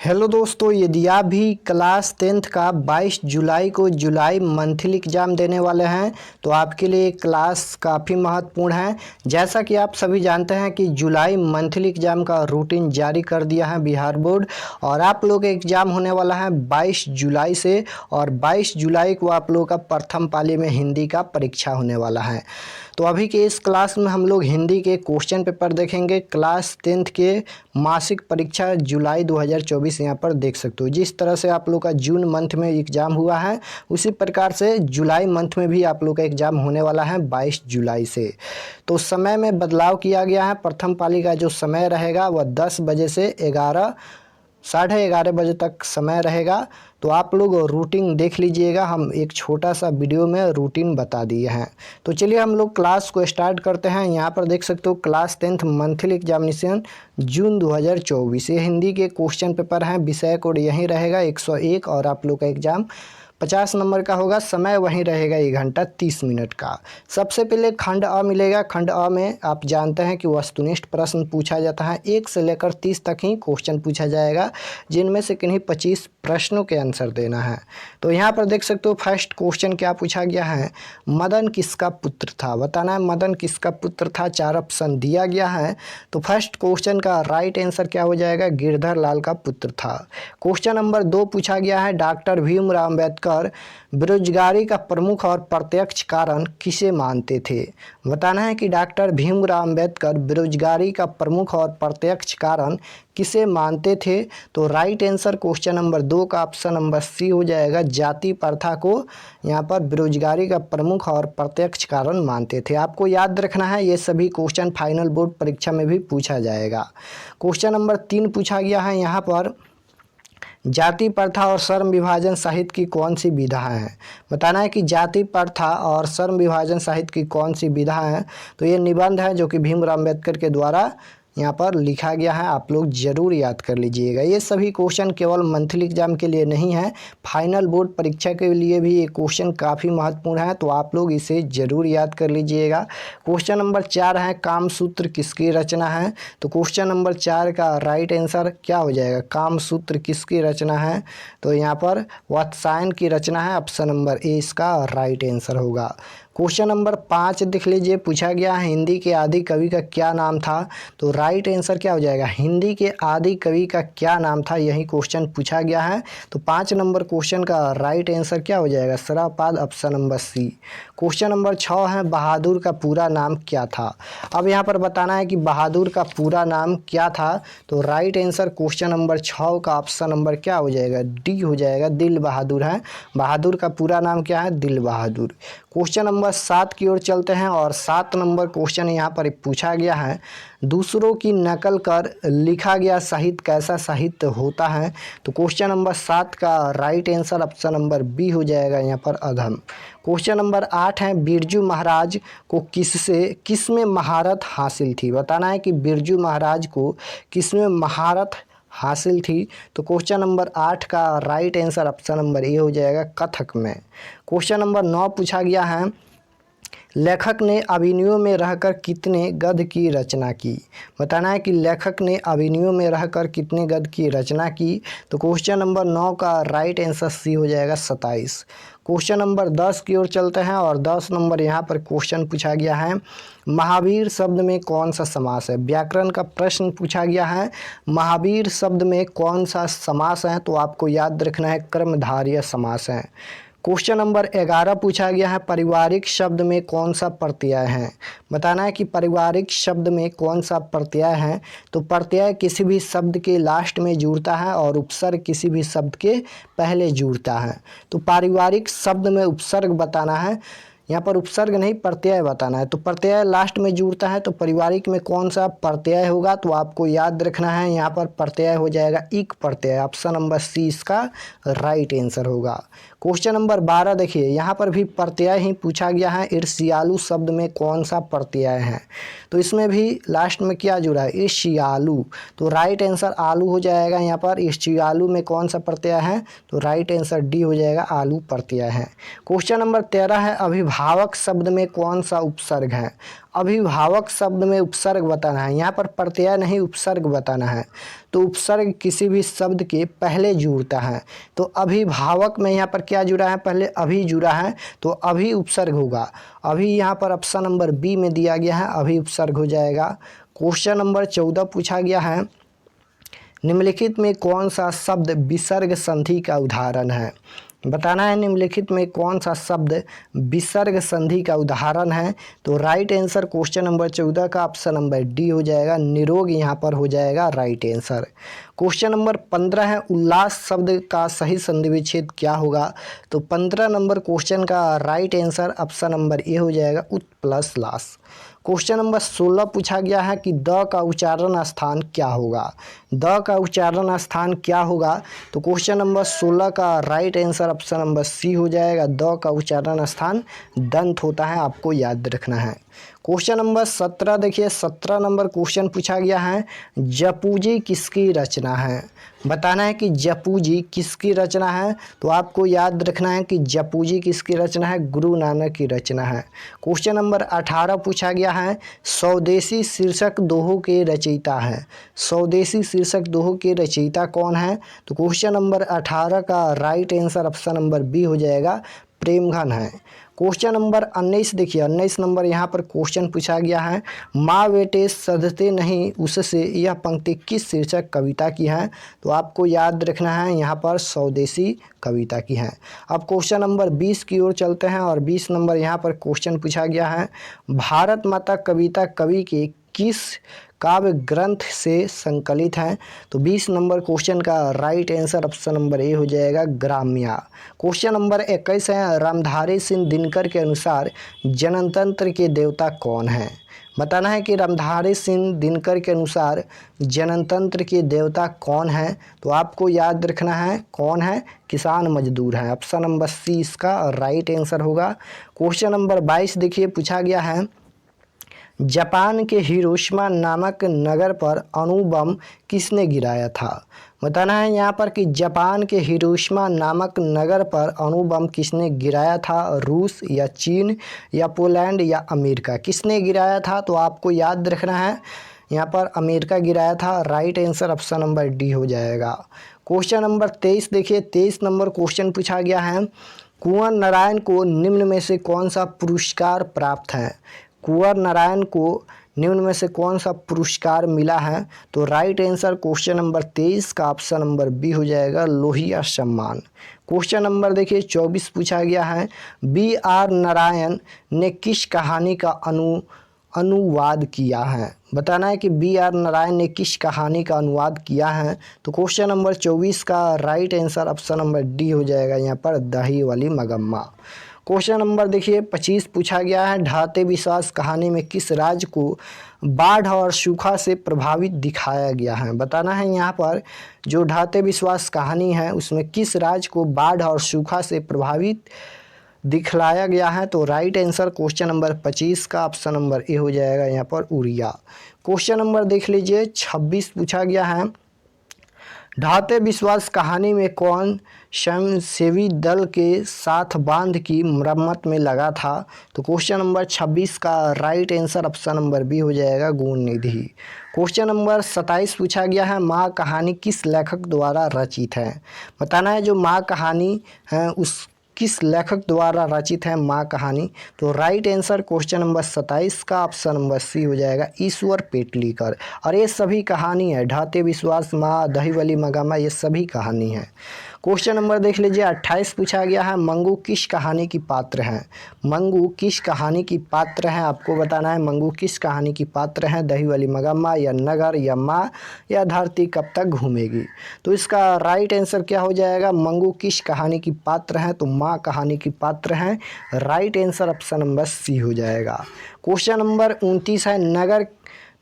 Hello दोस्तों, यदि आप भी क्लास 10th का 22 जुलाई को जुलाई मंथली एग्ज़ाम देने वाले हैं तो आपके लिए क्लास काफ़ी महत्वपूर्ण है। जैसा कि आप सभी जानते हैं कि जुलाई मंथली एग्ज़ाम का रूटीन जारी कर दिया है बिहार बोर्ड और आप लोग का एग्ज़ाम होने वाला है 22 जुलाई से और 22 जुलाई को आप लोगों का प्रथम पाली में हिंदी का परीक्षा होने वाला है। तो अभी के इस क्लास में हम लोग हिंदी के क्वेश्चन पेपर देखेंगे। क्लास 10th के मासिक परीक्षा जुलाई 2024 यहाँ पर देख सकते हो। जिस तरह से आप लोग का जून मंथ में एग्ज़ाम हुआ है उसी प्रकार से जुलाई मंथ में भी आप लोग का एग्ज़ाम होने वाला है 22 जुलाई से। तो समय में बदलाव किया गया है। प्रथम पाली का जो समय रहेगा वह 10 बजे से 11 साढ़े 11 बजे तक समय रहेगा। तो आप लोग रूटीन देख लीजिएगा, हम एक छोटा सा वीडियो में रूटीन बता दिए हैं। तो चलिए हम लोग क्लास को स्टार्ट करते हैं। यहाँ पर देख सकते हो क्लास 10th मंथली एग्जामिनेशन जून 2024। ये हिंदी के क्वेश्चन पेपर हैं। विषय कोड यहीं रहेगा 101 और आप लोग का एग्ज़ाम 50 नंबर का होगा। समय वहीं रहेगा 1 घंटा 30 मिनट का। सबसे पहले खंड अ मिलेगा। खंड अ में आप जानते हैं कि वस्तुनिष्ठ प्रश्न पूछा जाता है। 1 से लेकर 30 तक ही क्वेश्चन पूछा जाएगा, जिनमें से किन्हीं 25 प्रश्नों के आंसर देना है। तो यहाँ पर देख सकते हो फर्स्ट क्वेश्चन क्या पूछा गया है, मदन किसका पुत्र था। बताना है मदन किसका पुत्र था। 4 ऑप्शन दिया गया है। तो फर्स्ट क्वेश्चन का राइट आंसर क्या हो जाएगा, गिरधर लाल का पुत्र था। क्वेश्चन नंबर 2 पूछा गया है, डॉक्टर भीमराव अम्बेडकर बेरोजगारी का प्रमुख और प्रत्यक्ष कारण किसे मानते थे। बताना है कि डॉक्टर भीमराव अम्बेडकर बेरोजगारी का प्रमुख और प्रत्यक्ष कारण किसे मानते थे। तो राइट आंसर क्वेश्चन नंबर 2 का ऑप्शन नंबर सी हो जाएगा, जाति प्रथा को यहाँ पर बेरोजगारी का प्रमुख और प्रत्यक्ष कारण मानते थे। आपको याद रखना है, ये सभी क्वेश्चन फाइनल बोर्ड परीक्षा में भी पूछा जाएगा। क्वेश्चन नंबर 3 पूछा गया है, यहाँ पर जाति प्रथा और श्रम विभाजन साहित्य की कौन सी विधा है। बताना है कि जाति प्रथा और श्रम विभाजन साहित्य की कौन सी विधा है। तो ये निबंध है जो कि भीमराव अम्बेडकर के द्वारा यहाँ पर लिखा गया है। आप लोग जरूर याद कर लीजिएगा। ये सभी क्वेश्चन केवल मंथली एग्जाम के लिए नहीं है, फाइनल बोर्ड परीक्षा के लिए भी ये क्वेश्चन काफ़ी महत्वपूर्ण है। तो आप लोग इसे जरूर याद कर लीजिएगा। क्वेश्चन नंबर 4 है, कामसूत्र किसकी रचना है। तो क्वेश्चन नंबर 4 का राइट आंसर क्या हो जाएगा, कामसूत्र किसकी रचना है। तो यहाँ पर वात्स्यायन की रचना है। ऑप्शन नंबर ए इसका राइट आंसर होगा। क्वेश्चन नंबर 5 देख लीजिए, पूछा गया है हिंदी के आदि कवि का क्या नाम था। तो राइट आंसर क्या हो जाएगा, हिंदी के आदि कवि का क्या नाम था, यही क्वेश्चन पूछा गया है। तो 5 नंबर क्वेश्चन का राइट आंसर क्या हो जाएगा, सरापाद, option number C. Question number 6 है, बहादुर का पूरा नाम क्या था। अब यहाँ पर बताना है कि बहादुर का पूरा नाम क्या था। तो राइट आंसर क्वेश्चन नंबर 6 का ऑप्शन नंबर क्या हो जाएगा, डी हो जाएगा, दिल बहादुर है। बहादुर का पूरा नाम क्या है, दिल बहादुर। क्वेश्चन नंबर 7 की ओर चलते हैं और 7 नंबर क्वेश्चन यहाँ पर पूछा गया है, दूसरों की नकल कर लिखा गया साहित्य कैसा साहित्य होता है। तो क्वेश्चन नंबर 7 का right answer option number B हो जाएगा यहाँ पर, अधम। क्वेश्चन नंबर 8 है, बिरजू महाराज को किसमें महारत हासिल थी। बताना है कि बिरजू महाराज को किसमें महारत हासिल थी। तो क्वेश्चन नंबर 8 का right answer option number A हो जाएगा, कथक में। क्वेश्चन नंबर 9 पूछा गया है, लेखक ने अभिनयों में रहकर कितने गद्य की रचना की। बताना है कि लेखक ने अभिनयों में रहकर कितने गद्य की रचना की। तो क्वेश्चन नंबर 9 का राइट आंसर सी हो जाएगा, 27। क्वेश्चन नंबर 10 की ओर चलते हैं और 10 नंबर यहाँ पर क्वेश्चन पूछा गया है, महावीर शब्द में कौन सा समास है। व्याकरण का प्रश्न पूछा गया है, महावीर शब्द में कौन सा समास है। तो आपको याद रखना है, कर्मधारय समास है। क्वेश्चन नंबर 11 पूछा गया है, पारिवारिक शब्द में कौन सा प्रत्यय है। बताना है कि पारिवारिक शब्द में कौन सा प्रत्यय है। तो प्रत्यय किसी भी शब्द के लास्ट में जुड़ता है और उपसर्ग किसी भी शब्द के पहले जुड़ता है। तो पारिवारिक शब्द में उपसर्ग बताना है, यहाँ पर उपसर्ग नहीं प्रत्यय बताना है। तो प्रत्यय लास्ट में जुड़ता है, तो पारिवारिक में कौन सा प्रत्यय होगा। तो आपको याद रखना है, यहाँ पर प्रत्यय हो जाएगा इक प्रत्यय। ऑप्शन नंबर सी इसका राइट आंसर होगा। क्वेश्चन नंबर 12 देखिए, यहाँ पर भी प्रत्यय ही पूछा गया है, ईर्ष्यालु शब्द में कौन सा प्रत्यय है। तो इसमें भी लास्ट में क्या जुड़ा है, ईर्ष्यालु। तो राइट आंसर आलू हो जाएगा। यहाँ पर ईर्ष्यालु में कौन सा प्रत्यय है। तो राइट आंसर डी हो जाएगा, आलू प्रत्यय है। क्वेश्चन नंबर 13 है, अभिभावक शब्द में कौन सा उपसर्ग है? अभिभावक शब्द में उपसर्ग बताना है, यहाँ पर प्रत्यय नहीं उपसर्ग बताना है। तो उपसर्ग किसी भी शब्द के पहले जुड़ता है, तो अभिभावक में यहाँ पर क्या जुड़ा है? पहले अभी जुड़ा है, तो अभी उपसर्ग होगा। अभी यहाँ पर ऑप्शन नंबर बी में दिया गया है, अभी उपसर्ग हो जाएगा। क्वेश्चन नंबर 14 पूछा गया है, निम्नलिखित में कौन सा शब्द विसर्ग संधि का उदाहरण है? बताना है निम्नलिखित में कौन सा शब्द विसर्ग संधि का उदाहरण है। तो राइट आंसर क्वेश्चन नंबर 14 का ऑप्शन नंबर डी हो जाएगा, निरोग यहाँ पर हो जाएगा राइट आंसर। क्वेश्चन नंबर 15 है, उल्लास शब्द का सही संधि विच्छेद क्या होगा? तो 15 नंबर क्वेश्चन का right answer option number A हो जाएगा, उत प्लस लास। क्वेश्चन नंबर 16 पूछा गया है कि द का उच्चारण स्थान क्या होगा? द का उच्चारण स्थान क्या होगा? तो क्वेश्चन नंबर 16 का right answer option number C हो जाएगा, द का उच्चारण स्थान दंत होता है, आपको याद रखना है। क्वेश्चन नंबर 17 देखिए, 17 नंबर क्वेश्चन पूछा गया है, जपूजी किसकी रचना है? बताना है कि जपूजी किसकी रचना है। तो आपको याद रखना है कि जपूजी किसकी रचना है? गुरु नानक की रचना है। क्वेश्चन नंबर 18 पूछा गया है, स्वदेशी शीर्षक दोहों के रचयिता है। स्वदेशी शीर्षक दोहों के रचयिता कौन है? तो क्वेश्चन नंबर 18 का right answer option number B हो जाएगा, प्रेमघन है। क्वेश्चन नंबर 19 देखिए, 19 नंबर यहाँ पर क्वेश्चन पूछा गया है, माँ बेटे सधते नहीं उससे, यह पंक्ति किस शीर्षक कविता की है? तो आपको याद रखना है यहाँ पर स्वदेशी कविता की है। अब क्वेश्चन नंबर 20 की ओर चलते हैं, और 20 नंबर यहाँ पर क्वेश्चन पूछा गया है, भारत माता कविता कवि के किस काव्य ग्रंथ से संकलित हैं? तो 20 नंबर क्वेश्चन का right answer option number A हो जाएगा, ग्राम्या। क्वेश्चन नंबर 21 है, रामधारी सिंह दिनकर के अनुसार जनतंत्र के देवता कौन हैं? बताना है कि रामधारी सिंह दिनकर के अनुसार जनतंत्र के देवता कौन हैं? तो आपको याद रखना है कौन है? किसान मजदूर हैं, ऑप्शन नंबर सी इसका राइट आंसर होगा। क्वेश्चन नंबर 22 देखिए, पूछा गया है, जापान के हिरोशिमा नामक नगर पर अणु बम किसने गिराया था? बताना है यहाँ पर कि जापान के हिरोशिमा नामक नगर पर अणु बम किसने गिराया था? रूस या चीन या पोलैंड या अमेरिका, किसने गिराया था? तो आपको याद रखना है यहाँ पर अमेरिका गिराया था, right answer option number D हो जाएगा। क्वेश्चन नंबर 23 देखिए, 23 नंबर क्वेश्चन पूछा गया है, कुंवर नारायण को निम्न में से कौन सा पुरस्कार प्राप्त है? कुंवर नारायण को निम्न में से कौन सा पुरस्कार मिला है? तो राइट आंसर क्वेश्चन नंबर 23 का ऑप्शन नंबर बी हो जाएगा, लोहिया सम्मान। क्वेश्चन नंबर देखिए 24 पूछा गया है, B.R. नारायण ने किस कहानी का अनुवाद किया है? बताना है कि B.R. नारायण ने किस कहानी का अनुवाद किया है? तो क्वेश्चन नंबर 24 का right answer option number D हो जाएगा, यहाँ पर दही वाली मगम्मा। क्वेश्चन नंबर देखिए 25 पूछा गया है, ढाते विश्वास कहानी में किस राज्य को बाढ़ और सूखा से प्रभावित दिखाया गया है? बताना है यहाँ पर जो ढाते विश्वास कहानी है उसमें किस राज्य को बाढ़ और सूखा से प्रभावित दिखलाया गया है? तो राइट आंसर क्वेश्चन नंबर 25 का ऑप्शन नंबर ए हो जाएगा, यहाँ पर उड़िया। क्वेश्चन नंबर देख लीजिए 26 पूछा गया है, ढाते विश्वास कहानी में कौन स्वयंसेवी दल के साथ बांध की मरम्मत में लगा था? तो क्वेश्चन नंबर 26 का right answer option number B हो जाएगा, गुणनिधि। क्वेश्चन नंबर 27 पूछा गया है, माँ कहानी किस लेखक द्वारा रचित है? बताना है जो माँ कहानी है उस किस लेखक द्वारा रचित है माँ कहानी? तो राइट आंसर क्वेश्चन नंबर 27 का ऑप्शन नंबर सी हो जाएगा, ईश्वर पेटलीकर। और ये सभी कहानी है, ढाते विश्वास, माँ, दही वाली मगामा, ये सभी कहानी है। क्वेश्चन नंबर देख लीजिए 28 पूछा गया है, मंगू किस कहानी की पात्र हैं? मंगू किस कहानी की पात्र हैं? आपको बताना है मंगू किस कहानी की पात्र हैं, दही वाली मगम्मा या नगर या माँ या धरती कब तक घूमेगी? तो इसका राइट आंसर क्या हो जाएगा, मंगू किस कहानी की पात्र हैं? तो माँ कहानी की पात्र हैं, right answer option number C हो जाएगा। क्वेश्चन नंबर 29 है,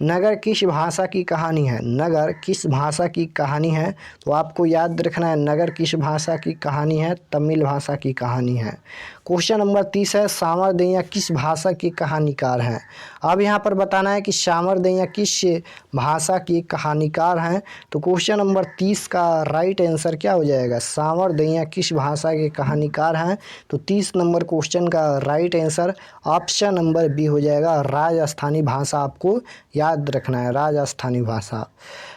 नगर किस भाषा की कहानी है? नगर किस भाषा की कहानी है? तो आपको याद रखना है, नगर किस भाषा की कहानी है? तमिल भाषा की कहानी है। क्वेश्चन नंबर 30 है, सामरदैया किस भाषा की कहानीकार हैं? अब यहाँ पर बताना है कि सामरदैया किस भाषा की कहानीकार हैं। तो क्वेश्चन नंबर 30 का राइट आंसर क्या हो जाएगा? सामरदैया किस भाषा के कहानीकार हैं? तो 30 नंबर क्वेश्चन का right answer option number B हो जाएगा, राजस्थानी भाषा। आपको याद रखना है, राजस्थानी भाषा।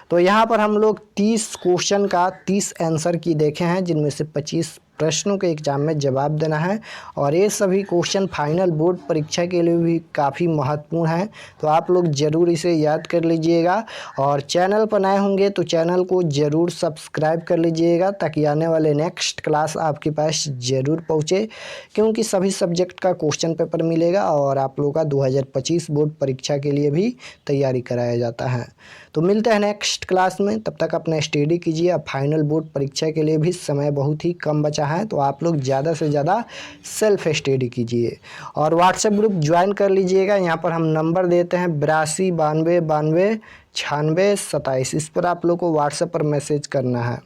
तो यहाँ पर हम लोग 30 क्वेश्चन का 30 आंसर की देखे हैं, जिनमें से 25 प्रश्नों के एग्जाम में जवाब देना है। और ये सभी क्वेश्चन फाइनल बोर्ड परीक्षा के लिए भी काफ़ी महत्वपूर्ण हैं, तो आप लोग ज़रूर इसे याद कर लीजिएगा। और चैनल पर नए होंगे तो चैनल को ज़रूर सब्सक्राइब कर लीजिएगा, ताकि आने वाले नेक्स्ट क्लास आपके पास ज़रूर पहुँचे, क्योंकि सभी सब्जेक्ट का क्वेश्चन पेपर मिलेगा और आप लोगों का 2025 बोर्ड परीक्षा के लिए भी तैयारी कराया जाता है। तो मिलते हैं नेक्स्ट क्लास में, तब तक अपना स्टडी कीजिए। अब फाइनल बोर्ड परीक्षा के लिए भी समय बहुत ही कम बचा है, तो आप लोग ज़्यादा से ज़्यादा सेल्फ स्टडी कीजिए और व्हाट्सएप ग्रुप ज्वाइन कर लीजिएगा। यहाँ पर हम नंबर देते हैं 82 92 92 96 27, इस पर आप लोग को व्हाट्सएप पर मैसेज करना है।